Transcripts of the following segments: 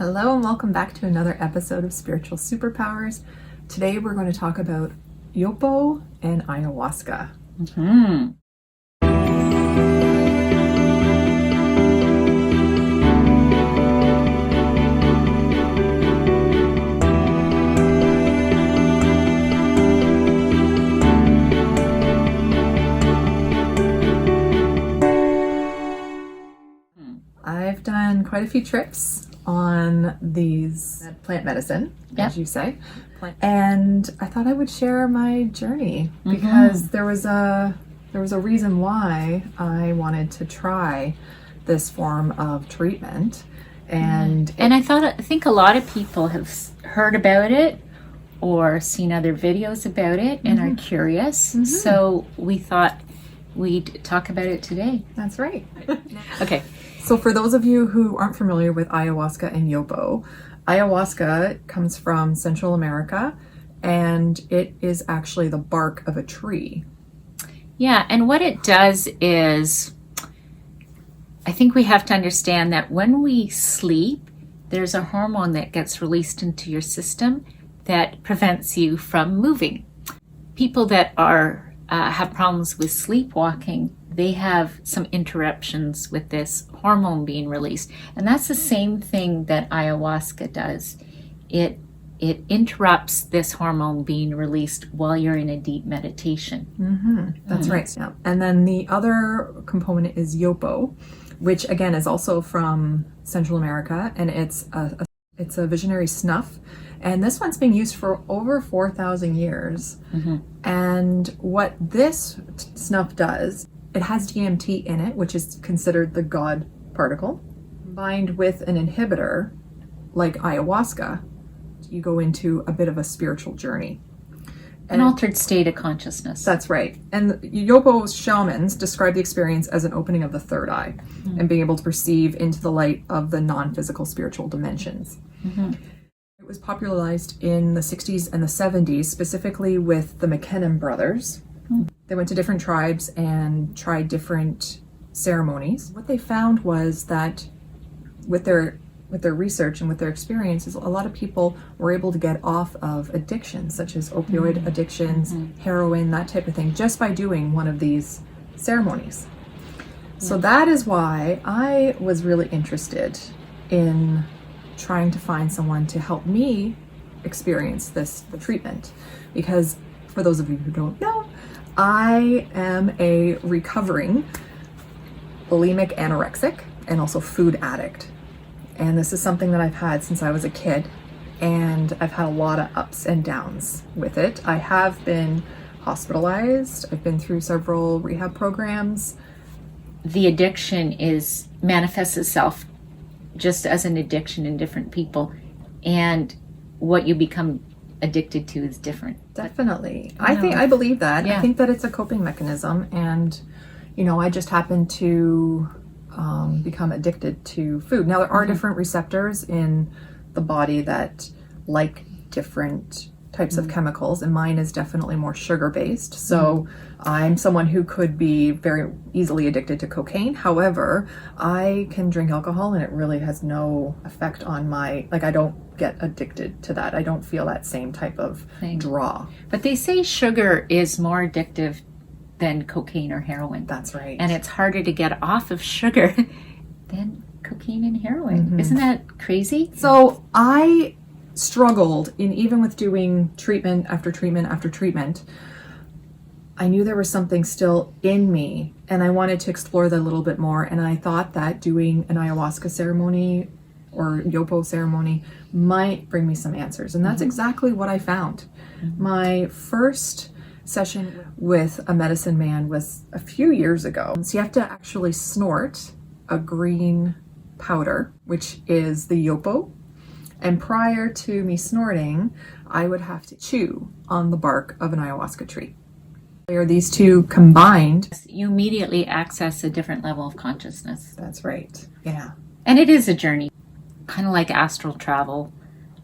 Hello and welcome back to another episode of Spiritual Superpowers. Today we're going to talk about YOPO and Ayahuasca. I've done quite a few trips on these plant medicine, as you say, and I thought I would share my journey because there was a reason why I wanted to try this form of treatment, and I think a lot of people have heard about it or seen other videos about it and are curious. So we thought we'd talk about it today. That's right. Okay. So for those of you who aren't familiar with ayahuasca and YOPO, ayahuasca comes from Central America, and it is actually the bark of a tree. Yeah, and what it does is, I think we have to understand that when we sleep, there's a hormone that gets released into your system that prevents you from moving. People that are have problems with sleepwalking, they have some interruptions with this hormone being released. And that's the same thing that ayahuasca does. It interrupts this hormone being released while you're in a deep meditation. That's right. Yeah. And then the other component is YOPO, which again is also from Central America, and it's a visionary snuff. And this one's been used for over 4,000 years. And what this snuff does, it has DMT in it, which is considered the God particle. Combined with an inhibitor, like ayahuasca, you go into a bit of a spiritual journey. An altered state of consciousness. That's right. And YOPO shamans describe the experience as an opening of the third eye and being able to perceive into the light of the non-physical spiritual dimensions. It was popularized in the 60s and the 70s, specifically with the McKinnon brothers. They went to different tribes and tried different ceremonies. What they found was that with their research and with their experiences, a lot of people were able to get off of addictions, such as opioid addictions, heroin, that type of thing, just by doing one of these ceremonies. So that is why I was really interested in trying to find someone to help me experience the treatment. Because for those of you who don't know, I am a recovering bulimic anorexic and also food addict. And this is something that I've had since I was a kid, and I've had a lot of ups and downs with it. I have been hospitalized. I've been through several rehab programs. The addiction manifests itself just as an addiction in different people, and what you become addicted to is different. Definitely. I believe that. I think that it's a coping mechanism, and I just happen to become addicted to food. Now, there are different receptors in the body that like different types of chemicals, and mine is definitely more sugar-based. So I'm someone who could be very easily addicted to cocaine. However, I can drink alcohol and it really has no effect on I don't get addicted to that. I don't feel that same type of draw. But they say sugar is more addictive than cocaine or heroin. That's right. And it's harder to get off of sugar than cocaine and heroin. Isn't that crazy? So I struggled even with doing treatment after treatment after treatment. I knew there was something still in me, and I wanted to explore that a little bit more. And I thought that doing an ayahuasca ceremony or YOPO ceremony might bring me some answers. And that's exactly what I found. My first session with a medicine man was a few years ago. So you have to actually snort a green powder, which is the YOPO. And prior to me snorting, I would have to chew on the bark of an ayahuasca tree. These two combined, you immediately access a different level of consciousness. That's right. Yeah. And it is a journey, kind of like astral travel,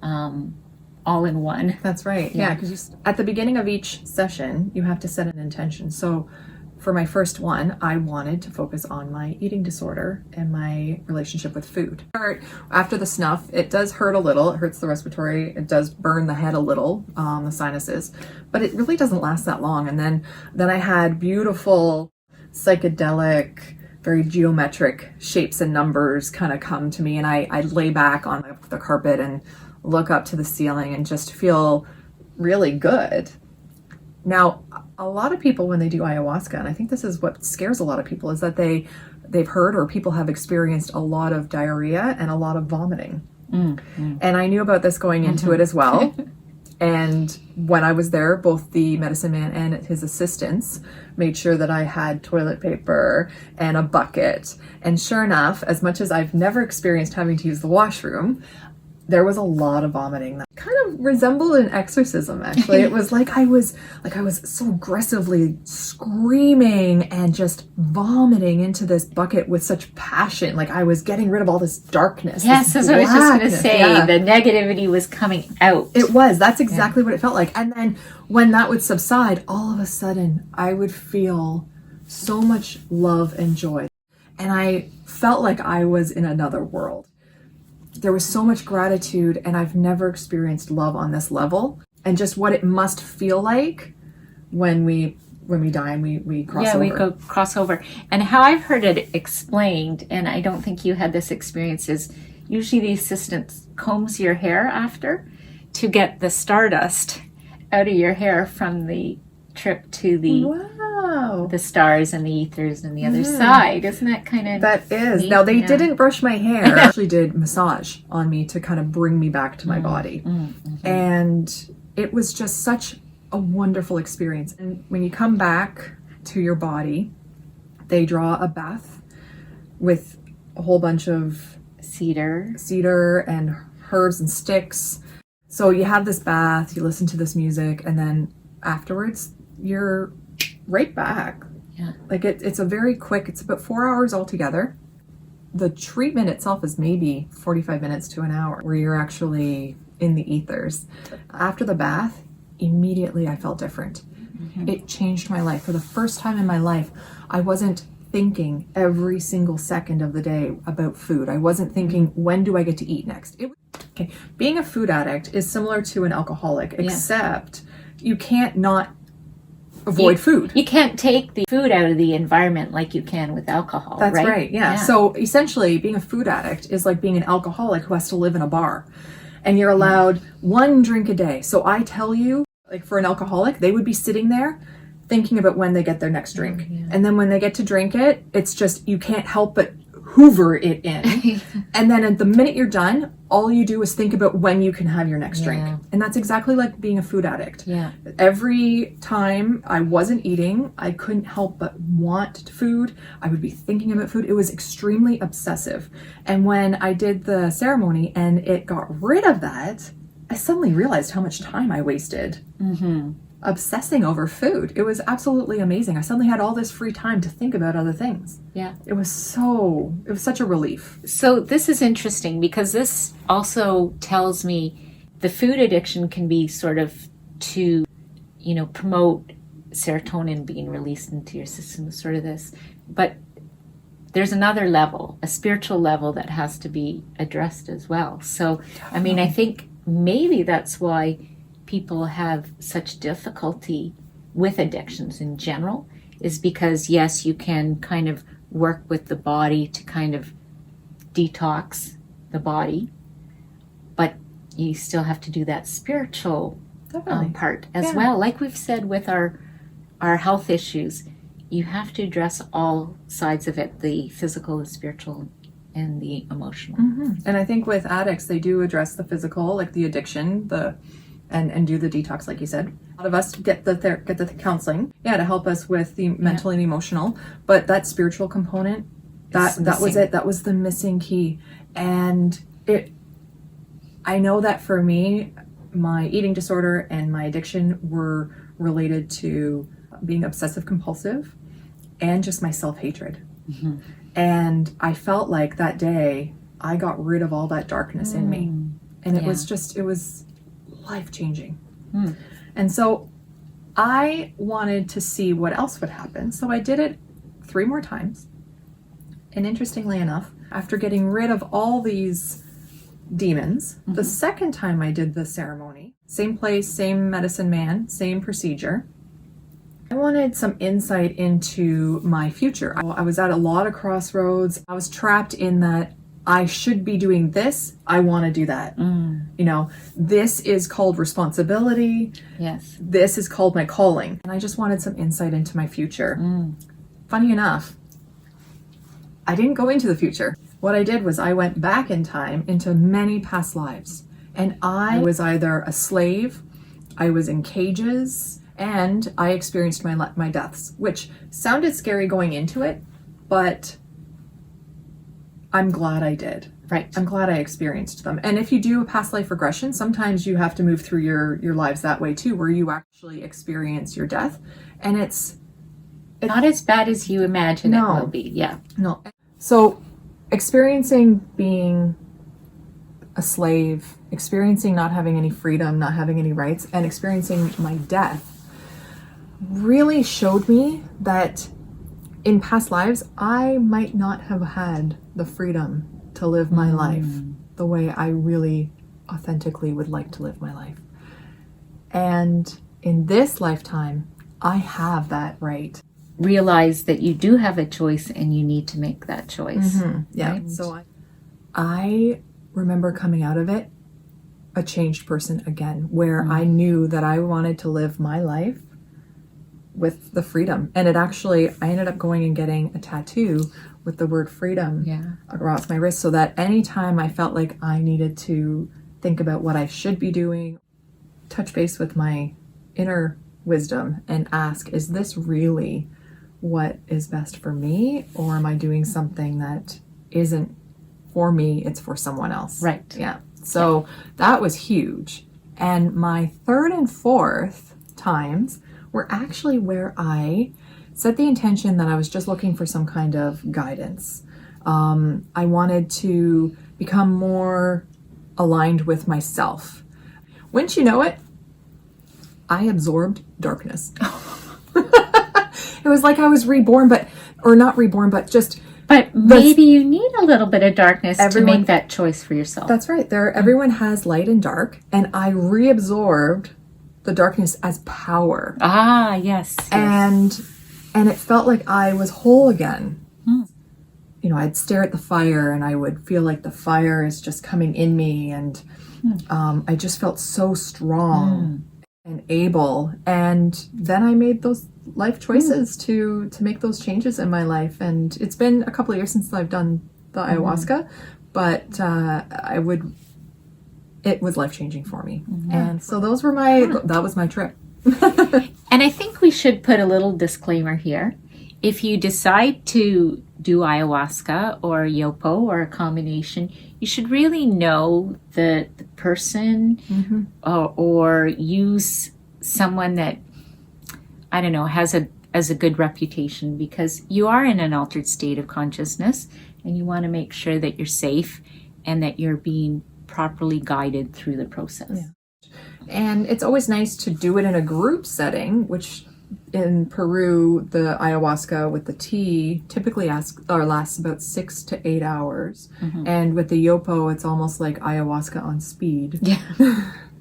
all in one. That's right. Yeah, because at the beginning of each session, you have to set an intention. So for my first one, I wanted to focus on my eating disorder and my relationship with food. After the snuff, it does hurt a little. It hurts the respiratory. It does burn the head a little, the sinuses, but it really doesn't last that long. And then I had beautiful psychedelic, very geometric shapes and numbers kind of come to me, and I'd lay back on the carpet and look up to the ceiling and just feel really good. Now, a lot of people, when they do ayahuasca, and I think this is what scares a lot of people, is that they've heard or people have experienced a lot of diarrhea and a lot of vomiting. And I knew about this going into it as well. And when I was there, both the medicine man and his assistants made sure that I had toilet paper and a bucket. And sure enough, as much as I've never experienced having to use the washroom, there was a lot of vomiting that kind of resembled an exorcism, actually. It was like I was so aggressively screaming and just vomiting into this bucket with such passion. Like I was getting rid of all this darkness. Yes, that's what I was just going to say. Yeah. The negativity was coming out. It was. That's exactly what it felt like. And then when that would subside, all of a sudden I would feel so much love and joy. And I felt like I was in another world. There was so much gratitude, and I've never experienced love on this level, and just what it must feel like when we die and we cross over. Yeah, we go cross over. And how I've heard it explained, and I don't think you had this experience, is usually the assistant combs your hair after to get the stardust out of your hair from the trip to the stars and the ethers and the other side. Isn't that kind of That is. neat? Now, they didn't brush my hair. They actually did massage on me to kind of bring me back to my body. And it was just such a wonderful experience. And when you come back to your body, they draw a bath with a whole bunch of cedar and herbs and sticks. So you have this bath, you listen to this music, and then afterwards, you're right back. Yeah. Like it's a very quick, it's about 4 hours altogether. The treatment itself is maybe 45 minutes to an hour where you're actually in the ethers. After the bath, immediately I felt different. It changed my life. For the first time in my life, I wasn't thinking every single second of the day about food. I wasn't thinking, when do I get to eat next? Okay. Being a food addict is similar to an alcoholic, except you can't not avoid food. You can't take the food out of the environment like you can with alcohol. That's right. Yeah. So essentially, being a food addict is like being an alcoholic who has to live in a bar, and you're allowed one drink a day. So I tell you, like for an alcoholic, they would be sitting there thinking about when they get their next drink. And then when they get to drink it, it's just, you can't help but hoover it in. And then at the minute you're done, all you do is think about when you can have your next drink. And that's exactly like being a food addict. Every time I wasn't eating, I couldn't help but want food. I would be thinking about food. It was extremely obsessive. And when I did the ceremony and it got rid of that, I suddenly realized how much time I wasted obsessing over food. It was absolutely amazing. I suddenly had all this free time to think about other things. It was such a relief. So this is interesting because this also tells me the food addiction can be sort of to, promote serotonin being released into your system, sort of this. But there's another level, a spiritual level that has to be addressed as well. So, I mean, I think maybe that's why people have such difficulty with addictions in general, is because, yes, you can kind of work with the body to kind of detox the body, but you still have to do that spiritual part as well. Like we've said with our health issues, you have to address all sides of it, the physical, the spiritual, and the emotional. And I think with addicts, they do address the physical, like the addiction, and do the detox, like you said. A lot of us get the counseling, to help us with the mental and emotional. But that spiritual component, that was it. That was the missing key. And I know that for me, my eating disorder and my addiction were related to being obsessive compulsive and just my self-hatred. And I felt like that day I got rid of all that darkness in me. And it was life-changing. And so I wanted to see what else would happen. So I did it 3 more times. And interestingly enough, after getting rid of all these demons, the second time I did the ceremony, same place, same medicine man, same procedure, I wanted some insight into my future. I was at a lot of crossroads. I was trapped in that I should be doing this. I want to do that. You know, this is called responsibility. Yes. This is called my calling. And I just wanted some insight into my future. Funny enough, I didn't go into the future. What I did was I went back in time into many past lives. And I was either a slave, I was in cages, and I experienced my deaths, which sounded scary going into it, but I'm glad I did. Right. I'm glad I experienced them. And if you do a past life regression, sometimes you have to move through your lives that way too, where you actually experience your death. And it's Not as bad as you imagine No. it will be. Yeah. no. So experiencing being a slave, experiencing not having any freedom, not having any rights, and experiencing my death really showed me that in past lives, I might not have had the freedom to live my life the way I really authentically would like to live my life. And in this lifetime, I have that right. Realize that you do have a choice and you need to make that choice. Yeah. Right? So I remember coming out of it a changed person again, where I knew that I wanted to live my life with the freedom. And I ended up going and getting a tattoo with the word freedom across my wrist, so that anytime I felt like I needed to think about what I should be doing, touch base with my inner wisdom and ask, is this really what is best for me? Or am I doing something that isn't for me, it's for someone else? Right. Yeah. So that was huge. And my 3rd and 4th times were actually where I set the intention that I was just looking for some kind of guidance. I wanted to become more aligned with myself. Wouldn't you know it, I absorbed darkness. It was like I was reborn, but just... But maybe you need a little bit of darkness to make that choice for yourself. That's right. Everyone has light and dark, and I reabsorbed the darkness as power. Ah, yes. And it felt like I was whole again. You know, I'd stare at the fire and I would feel like the fire is just coming in me, and I just felt so strong and able. And then I made those life choices to make those changes in my life. And it's been a couple of years since I've done the ayahuasca, but it was life-changing for me. And so that was my trip. And I think we should put a little disclaimer here. If you decide to do ayahuasca or YOPO or a combination, you should really know the person or use someone that, I don't know, has a good reputation, because you are in an altered state of consciousness and you want to make sure that you're safe and that you're being properly guided through the process. Yeah. And it's always nice to do it in a group setting, which in Peru, the ayahuasca with the tea typically lasts about 6 to 8 hours. And with the YOPO, it's almost like ayahuasca on speed. Yeah.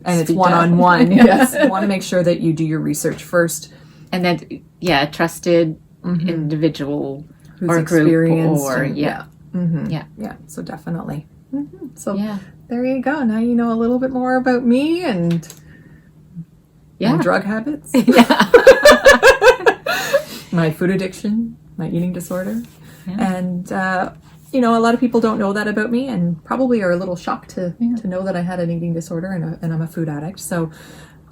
And it's one-on-one. Yes. You want to make sure that you do your research first. And that, a trusted individual Who's or group experienced. or, Yeah. So definitely. So Yeah. there you go. Now you know a little bit more about me and my drug habits. My food addiction, my eating disorder. And, a lot of people don't know that about me and probably are a little shocked to know that I had an eating disorder and I'm a food addict. So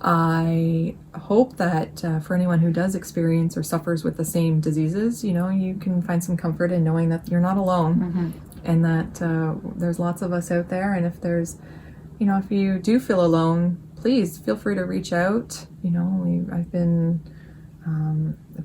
I hope that for anyone who does experience or suffers with the same diseases, you can find some comfort in knowing that you're not alone and that there's lots of us out there. And if there's, if you do feel alone, please feel free to reach out. I've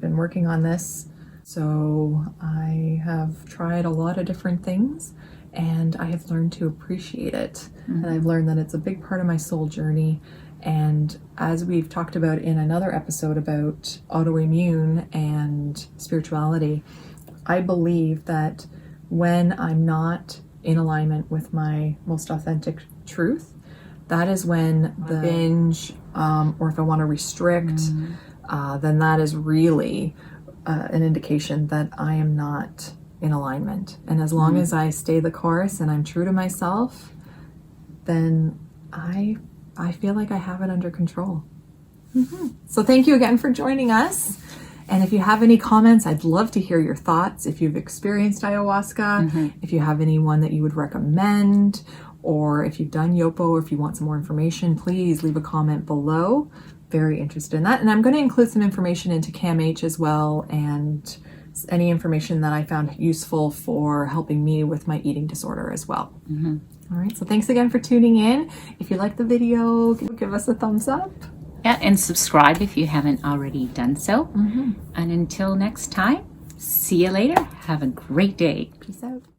been working on this. So I have tried a lot of different things and I have learned to appreciate it. And I've learned that it's a big part of my soul journey. And as we've talked about in another episode about autoimmune and spirituality, I believe that when I'm not in alignment with my most authentic truth, that is when the binge, or if I want to restrict, then that is really an indication that I am not in alignment. And as long as I stay the course and I'm true to myself, then I feel like I have it under control. So thank you again for joining us. And if you have any comments, I'd love to hear your thoughts. If you've experienced ayahuasca, if you have anyone that you would recommend, or if you've done YOPO, or if you want some more information, please leave a comment below. Very interested in that. And I'm going to include some information into CAMH as well, and any information that I found useful for helping me with my eating disorder as well. All right, so thanks again for tuning in. If you like the video, give us a thumbs up. Yeah, and subscribe if you haven't already done so. And until next time, see you later. Have a great day. Peace out.